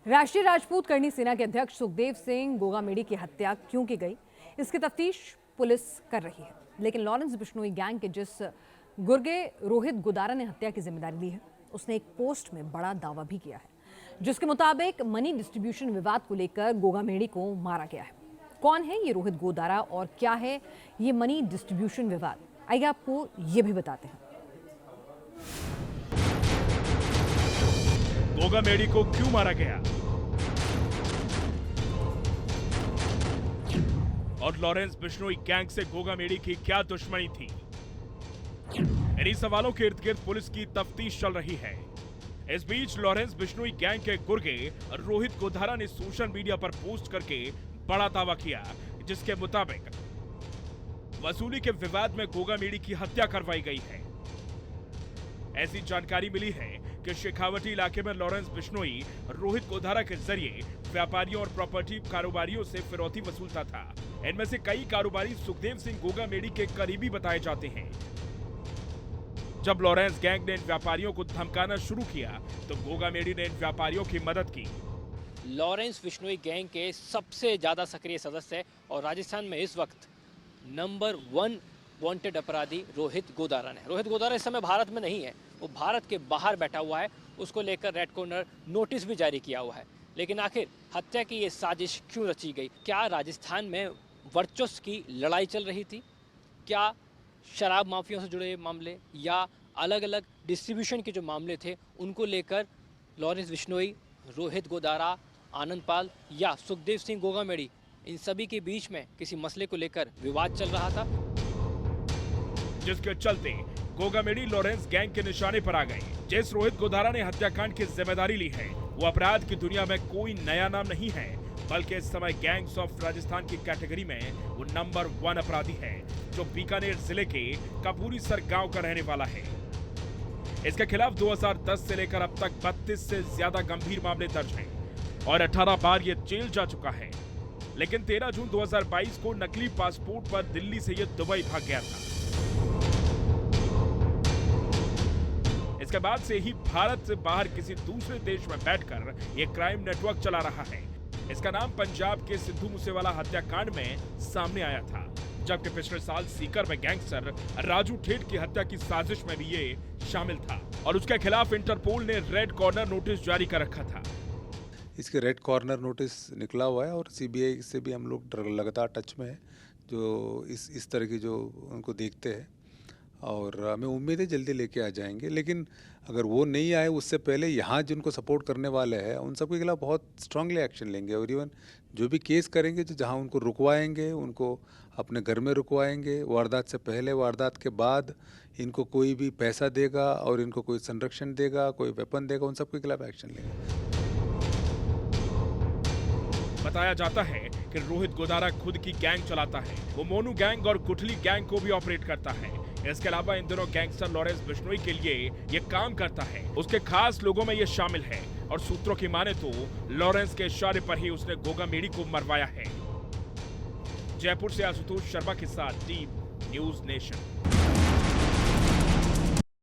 राष्ट्रीय राजपूत करनी सेना के अध्यक्ष सुखदेव सिंह गोगामेडी की हत्या क्यों की गई, इसकी तफ्तीश पुलिस कर रही है। लेकिन लॉरेंस बिश्नोई गैंग के जिस गुर्गे रोहित गोदारा ने हत्या की जिम्मेदारी ली है, उसने एक पोस्ट में बड़ा दावा भी किया है, जिसके मुताबिक मनी डिस्ट्रीब्यूशन विवाद को लेकर गोगामेडी को मारा गया है। कौन है ये रोहित गोदारा और क्या है ये मनी डिस्ट्रीब्यूशन विवाद, आइए आपको ये भी बताते हैं। गोगामेडी को क्यों मारा गया और लॉरेंस बिश्नोई गैंग से गोगामेडी की क्या दुश्मनी थी, इन्हीं सवालों के इर्द गिर्द पुलिस की तफ्तीश चल रही है। इस बीच लॉरेंस बिश्नोई गैंग के गुर्गे रोहित गोदारा ने सोशल मीडिया पर पोस्ट करके बड़ा दावा किया, जिसके मुताबिक वसूली के विवाद में गोगामेडी की हत्या करवाई गई है। ऐसी जानकारी मिली है कि शेखावटी इलाके में लॉरेंस बिश्नोई रोहित गोदारा के जरिए व्यापारियों और प्रॉपर्टी कारोबारियों से फिरौती वसूलता था। इनमें से कई कारोबारी सुखदेव सिंह गोगामेडी के करीबी बताए जाते हैं। जब लॉरेंस गैंग ने इन व्यापारियों को धमकाना शुरू किया तो गोगामेडी ने इन व्यापारियों की मदद की। लॉरेंस बिश्नोई गैंग के सबसे ज्यादा सक्रिय सदस्य और राजस्थान में इस वक्त नंबर 1 वांटेड अपराधी रोहित गोदारा है। रोहित गोदारा इस समय भारत में नहीं है, वो भारत के बाहर बैठा हुआ है। उसको लेकर रेड कॉर्नर नोटिस भी जारी किया हुआ है। लेकिन आखिर हत्या की ये साजिश क्यों रची गई? क्या राजस्थान में वर्चस्व की लड़ाई चल रही थी? क्या शराब माफियाओं से जुड़े मामले या अलग अलग डिस्ट्रीब्यूशन के जो मामले थे उनको लेकर लॉरेंस बिश्नोई, रोहित गोदारा, आनंद पाल या सुखदेव सिंह गोगामेडी, इन सभी के बीच में किसी मसले को लेकर विवाद चल रहा था, जिसके चलते गोगामेडी लॉरेंस गैंग के निशाने पर आ गए। जिस रोहित गोदारा ने हत्याकांड की जिम्मेदारी ली है, वो अपराध की दुनिया में कोई नया नाम नहीं है, बल्कि इस समय गैंग्स ऑफ राजस्थान की कैटेगरी में वो नंबर 1 अपराधी है, जो बीकानेर जिले के कपूरीसर गांव का रहने वाला है। इसके खिलाफ 2010 से लेकर अब तक 32 से ज्यादा गंभीर मामले दर्ज हैं और 18 बार ये जेल जा चुका है। लेकिन 13 जून 2022 को नकली पासपोर्ट पर दिल्ली से ये दुबई भाग गया था। इसके बाद से ही भारत से बाहर किसी दूसरे देश में बैठकर ये क्राइम नेटवर्क चला रहा है। इसका नाम पंजाब के सिद्धू मूसेवाला हत्याकांड में सामने आया था, जबकि पिछले साल सीकर में गैंगस्टर राजू ठेठ की हत्या की साजिश में भी ये शामिल था और उसके खिलाफ इंटरपोल ने रेड कॉर्नर नोटिस जारी कर रखा था। इसके रेड कॉर्नर नोटिस निकला हुआ है और सीबीआई से भी हम लोग लगातार टच में है, जो इस तरह की जो उनको देखते हैं और हमें उम्मीद है जल्दी लेके आ जाएंगे। लेकिन अगर वो नहीं आए उससे पहले यहाँ जिनको सपोर्ट करने वाले हैं उन सबके खिलाफ बहुत स्ट्रांगली एक्शन लेंगे और इवन जो भी केस करेंगे, जो जहाँ उनको रुकवाएंगे, उनको अपने घर में रुकवाएंगे, वारदात से पहले, वारदात के बाद इनको कोई भी पैसा देगा और इनको कोई संरक्षण देगा, कोई वेपन देगा, उन सबके खिलाफ एक्शन लेंगे। बताया जाता है कि रोहित गोदारा खुद की गैंग चलाता है। वो मोनू गैंग और गुठली गैंग को भी ऑपरेट करता है। इसके अलावा इन दोनों गैंगस्टर लॉरेंस बिश्नोई के लिए ये काम करता है। उसके खास लोगों में ये शामिल है और सूत्रों की माने तो लॉरेंस के इशारे पर ही उसने गोगामेडी को मरवाया है। जयपुर से आशुतोष शर्मा के साथ टीम न्यूज नेशन।